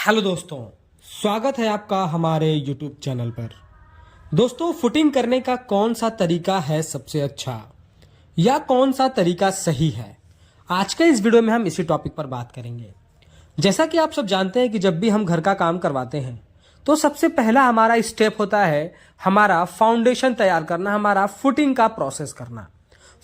Hello दोस्तों, स्वागत है आपका हमारे YouTube चैनल पर। दोस्तों, फुटिंग करने का कौन सा तरीका है सबसे अच्छा या कौन सा तरीका सही है, आज के इस वीडियो में हम इसी टॉपिक पर बात करेंगे। जैसा कि आप सब जानते हैं कि जब भी हम घर का काम करवाते हैं तो सबसे पहला हमारा स्टेप होता है हमारा फाउंडेशन तैयार करना, हमारा फुटिंग का प्रोसेस करना।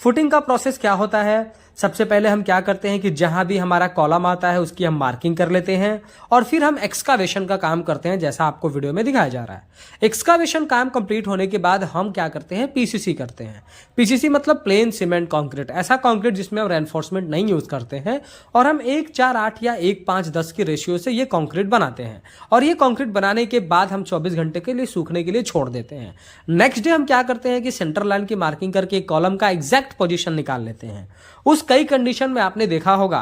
फुटिंग का प्रोसेस क्या होता है? सबसे पहले हम क्या करते हैं कि जहां भी हमारा कॉलम आता है उसकी हम मार्किंग कर लेते हैं और फिर हम एक्सकावेशन का काम करते हैं, जैसा आपको वीडियो में दिखाया जा रहा है। एक्सकावेशन काम कंप्लीट होने के बाद हम क्या करते हैं? पीसीसी करते हैं। पीसीसी मतलब प्लेन सीमेंट कंक्रीट, ऐसा कंक्रीट जिसमें हम रेनफोर्समेंट नहीं यूज करते हैं और हम 1:4:8 या 1:5:10 की रेशियो से ये कंक्रीट बनाते हैं और ये कंक्रीट बनाने के बाद हम 24 घंटे के लिए सूखने के लिए छोड़ देते हैं। नेक्स्ट डे हम क्या करते हैं कि सेंटर लाइन की मार्किंग करके कॉलम का एग्जैक्ट पोजीशन निकाल लेते हैं। उस कई कंडीशन में आपने देखा होगा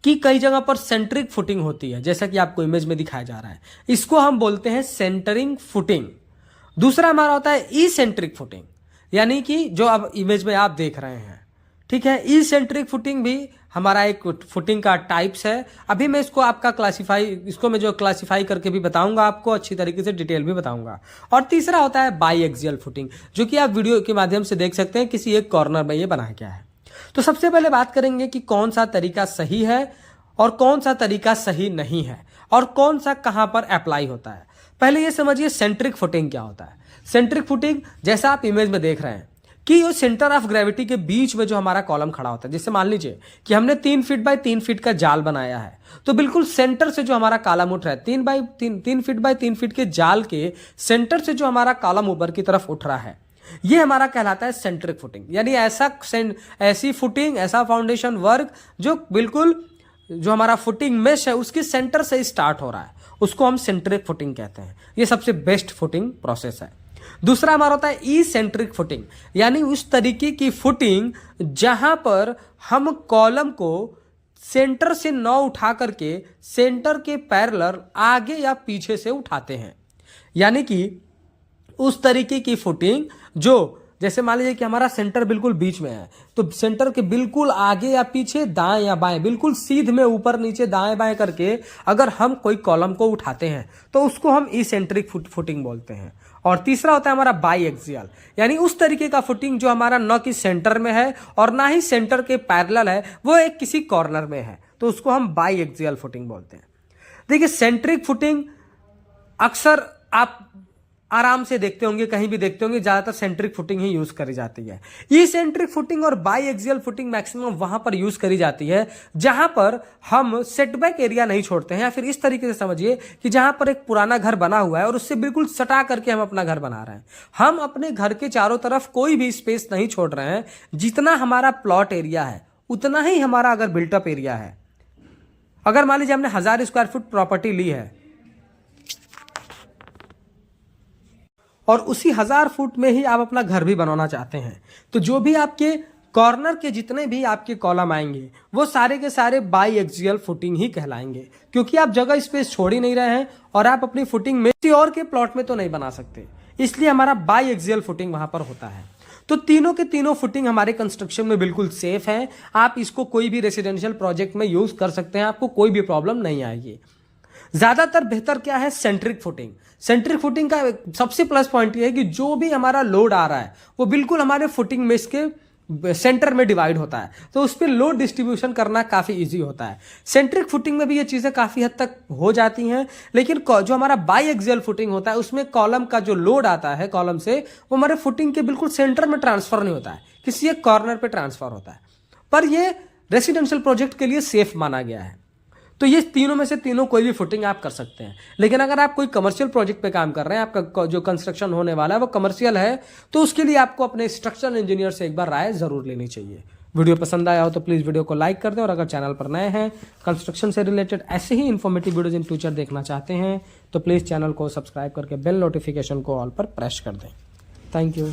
कि कई जगह पर सेंट्रिक फुटिंग होती है, जैसा कि आपको इमेज में दिखाया जा रहा है। इसको हम बोलते हैं सेंटरिंग फुटिंग। दूसरा हमारा होता है ई सेंट्रिक फुटिंग, यानी कि जो अब इमेज में आप देख रहे हैं, ठीक है। ई सेंट्रिक फुटिंग भी हमारा एक फुटिंग का टाइप्स है। अभी मैं इसको आपका इसको मैं जो क्लासिफाई करके भी बताऊंगा, आपको अच्छी तरीके से डिटेल भी बताऊंगा। और तीसरा होता है बाई एक्सियल फुटिंग, जो कि आप वीडियो के माध्यम से देख सकते हैं किसी एक कॉर्नर में ये बना क्या है। तो सबसे पहले बात करेंगे कि कौन सा तरीका सही है और कौन सा तरीका सही नहीं है और कौन सा कहां पर अप्लाई होता है। पहले ये समझिए सेंट्रिक फुटिंग क्या होता है। सेंट्रिक फुटिंग जैसा आप इमेज में देख रहे हैं कि ये सेंटर ऑफ ग्रेविटी के बीच में जो हमारा कॉलम खड़ा होता है, जैसे मान लीजिए कि हमने 3 फीट बाय 3 फीट का जाल बनाया है, तो बिल्कुल सेंटर से जो हमारा कॉलम उठ रहा है 3 फीट बाय 3 फीट के जाल के सेंटर से जो हमारा कॉलम ऊपर की तरफ उठ रहा है, ये हमारा कहलाता है सेंट्रिक फुटिंग। यानी ऐसी फुटिंग, ऐसा फाउंडेशन वर्क जो बिल्कुल जो हमारा फुटिंग मेश है उसके सेंटर से स्टार्ट हो रहा है, उसको हम सेंट्रिक फुटिंग कहते हैं। ये सबसे बेस्ट फुटिंग प्रोसेस है। दूसरा हमारा होता है ई सेंट्रिक फुटिंग, यानी उस तरीके की फुटिंग जहां पर हम कॉलम को सेंटर से न उठा करके सेंटर के पैरेलल आगे या पीछे से उठाते हैं। यानी कि उस तरीके की फुटिंग जो, जैसे मान लीजिए कि हमारा सेंटर बिल्कुल बीच में है, तो सेंटर के बिल्कुल आगे या पीछे, दाएं या बाएं, बिल्कुल सीध में ऊपर नीचे दाएं बाएं करके अगर हम कोई कॉलम को उठाते हैं तो उसको हम इसेंट्रिक फुटिंग बोलते हैं। और तीसरा होता है हमारा बाई एक्सियल, यानी उस तरीके का फुटिंग जो हमारा न कि सेंटर में है और ना ही सेंटर के पैरेलल है, वो एक किसी कॉर्नर में है, तो उसको हम बाई एक्सियल फुटिंग बोलते हैं। देखिए, सेंट्रिक फुटिंग अक्सर आप आराम से देखते होंगे, कहीं भी देखते होंगे, ज्यादातर सेंट्रिक फुटिंग ही यूज करी जाती है। ये सेंट्रिक फुटिंग और बाई एक्सियल फुटिंग मैक्सिमम वहां पर यूज करी जाती है जहां पर हम सेटबैक एरिया नहीं छोड़ते हैं, या फिर इस तरीके से समझिए कि जहां पर एक पुराना घर बना हुआ है और उससे बिल्कुल सटा करके हम अपना घर बना रहे हैं। हम अपने घर के चारों तरफ कोई भी स्पेस नहीं छोड़ रहे हैं, जितना हमारा प्लॉट एरिया है उतना ही हमारा अगर बिल्टअप एरिया है। अगर मान लीजिए हमने 1000 स्क्वायर फुट प्रॉपर्टी ली है और उसी 1000 फुट में ही आप अपना घर भी बनाना चाहते हैं, तो जो भी आपके कॉर्नर के जितने भी आपके कॉलम आएंगे वो सारे के सारे बाई एक्सियल फुटिंग ही कहलाएंगे, क्योंकि आप जगह स्पेस छोड़ ही नहीं रहे हैं और आप अपनी फुटिंग में किसी और के प्लॉट में तो नहीं बना सकते, इसलिए हमारा बाई एक्सियल फुटिंग वहां पर होता है। तो तीनों के तीनों फुटिंग हमारे कंस्ट्रक्शन में बिल्कुल सेफ है। आप इसको कोई भी रेसिडेंशियल प्रोजेक्ट में यूज कर सकते हैं, आपको कोई भी प्रॉब्लम नहीं आएगी। ज्यादातर बेहतर क्या है? Centric footing. सेंट्रिक फुटिंग का सबसे प्लस पॉइंट ये है कि जो भी हमारा लोड आ रहा है वो बिल्कुल हमारे फुटिंग में इसके सेंटर में डिवाइड होता है, तो उस पर लोड डिस्ट्रीब्यूशन करना काफी इजी होता है। सेंट्रिक फुटिंग में भी ये चीजें काफी हद तक हो जाती हैं, लेकिन जो हमारा बाई एक्सियल फुटिंग होता है उसमें कॉलम का जो लोड आता है कॉलम से, वो हमारे फुटिंग के बिल्कुल सेंटर में ट्रांसफर नहीं होता है, किसी एक कॉर्नर पे ट्रांसफर होता है। पर ये रेसिडेंशियल प्रोजेक्ट के लिए सेफ माना गया है। तो ये तीनों में से तीनों कोई भी फुटिंग आप कर सकते हैं। लेकिन अगर आप कोई कमर्शियल प्रोजेक्ट पे काम कर रहे हैं, आपका जो कंस्ट्रक्शन होने वाला है वो कमर्शियल है, तो उसके लिए आपको अपने स्ट्रक्चरल इंजीनियर से एक बार राय जरूर लेनी चाहिए। वीडियो पसंद आया हो तो प्लीज वीडियो को लाइक कर दें, और अगर चैनल पर नए हैं, कंस्ट्रक्शन से रिलेटेड ऐसे ही इन्फॉर्मेटिव वीडियोज इन फ्यूचर देखना चाहते हैं, तो प्लीज चैनल को सब्सक्राइब करके बेल नोटिफिकेशन को ऑल पर प्रेस कर दें। Thank you.